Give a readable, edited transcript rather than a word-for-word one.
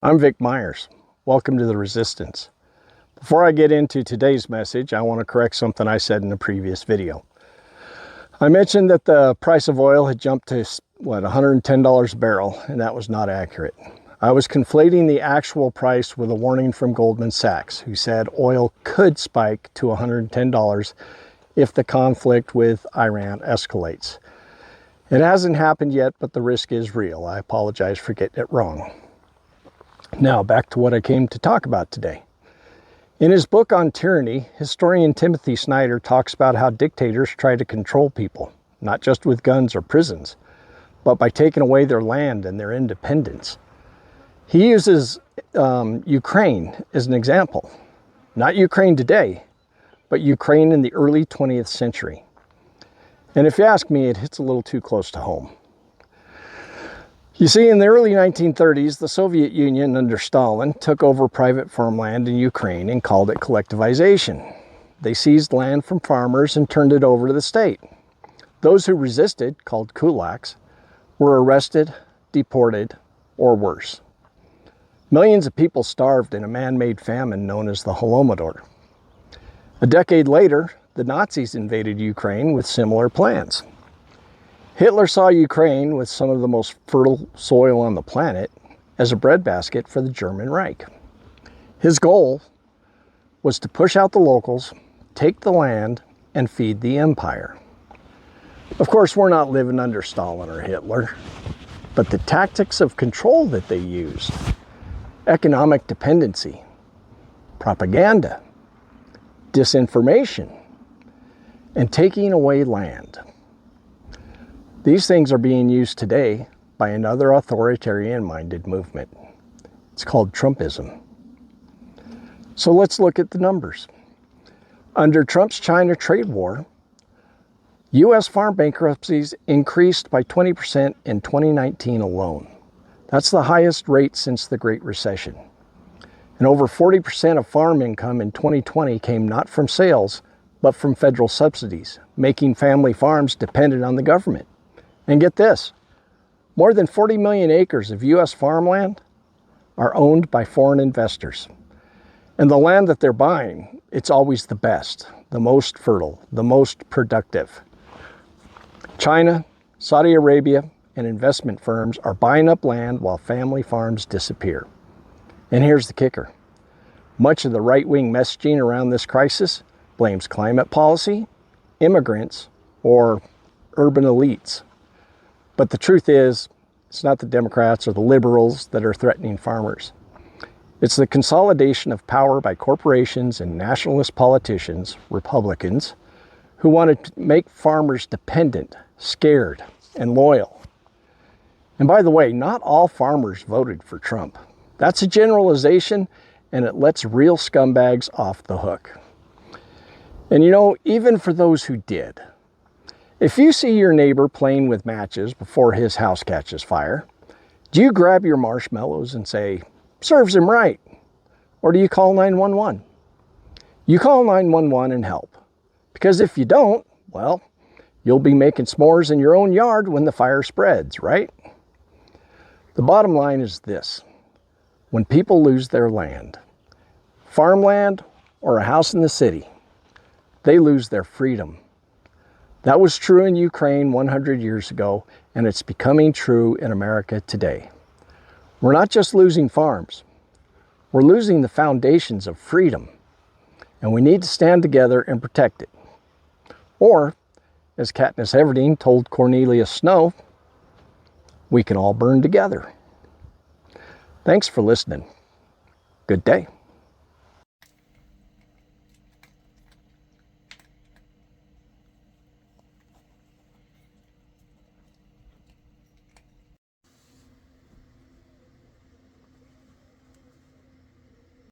I'm Vic Myers. Welcome to The Resistance. Before I get into today's message, I want to correct something I said in a previous video. I mentioned that the price of oil had jumped to, $110 a barrel, and that was not accurate. I was conflating the actual price with a warning from Goldman Sachs, who said oil could spike to $110 if the conflict with Iran escalates. It hasn't happened yet, but the risk is real. I apologize for getting it wrong. Now, back to what I came to talk about today. In his book on tyranny, historian Timothy Snyder talks about how dictators try to control people, not just with guns or prisons, but by taking away their land and their independence. He uses Ukraine as an example. Not Ukraine today, but Ukraine in the early 20th century. And if you ask me, it hits a little too close to home. You see, in the early 1930s, the Soviet Union under Stalin took over private farmland in Ukraine and called it collectivization. They seized land from farmers and turned it over to the state. Those who resisted, called kulaks, were arrested, deported, or worse. Millions of people starved in a man-made famine known as the Holodomor. A decade later, the Nazis invaded Ukraine with similar plans. Hitler saw Ukraine, with some of the most fertile soil on the planet, as a breadbasket for the German Reich. His goal was to push out the locals, take the land, and feed the empire. Of course, we're not living under Stalin or Hitler, but the tactics of control that they used, economic dependency, propaganda, disinformation, and taking away land. These things are being used today by another authoritarian-minded movement. It's called Trumpism. So let's look at the numbers. Under Trump's China trade war, U.S. farm bankruptcies increased by 20% in 2019 alone. That's the highest rate since the Great Recession. And over 40% of farm income in 2020 came not from sales, but from federal subsidies, making family farms dependent on the government. And get this, more than 40 million acres of U.S. farmland are owned by foreign investors. And the land that they're buying, it's always the best, the most fertile, the most productive. China, Saudi Arabia, and investment firms are buying up land while family farms disappear. And here's the kicker. Much of the right-wing messaging around this crisis blames climate policy, immigrants, or urban elites. But the truth is, it's not the Democrats or the liberals that are threatening farmers. It's the consolidation of power by corporations and nationalist politicians, Republicans, who want to make farmers dependent, scared, and loyal. And by the way, not all farmers voted for Trump. That's a generalization, and it lets real scumbags off the hook. And you know, even for those who did, if you see your neighbor playing with matches before his house catches fire, do you grab your marshmallows and say, serves him right? Or do you call 911? You call 911 and help. Because if you don't, well, you'll be making s'mores in your own yard when the fire spreads, right? The bottom line is this. When people lose their land, farmland or a house in the city, they lose their freedom. That was true in Ukraine 100 years ago, and it's becoming true in America today. We're not just losing farms. We're losing the foundations of freedom, and we need to stand together and protect it. Or, as Katniss Everdeen told Cornelius Snow, we can all burn together. Thanks for listening. Good day.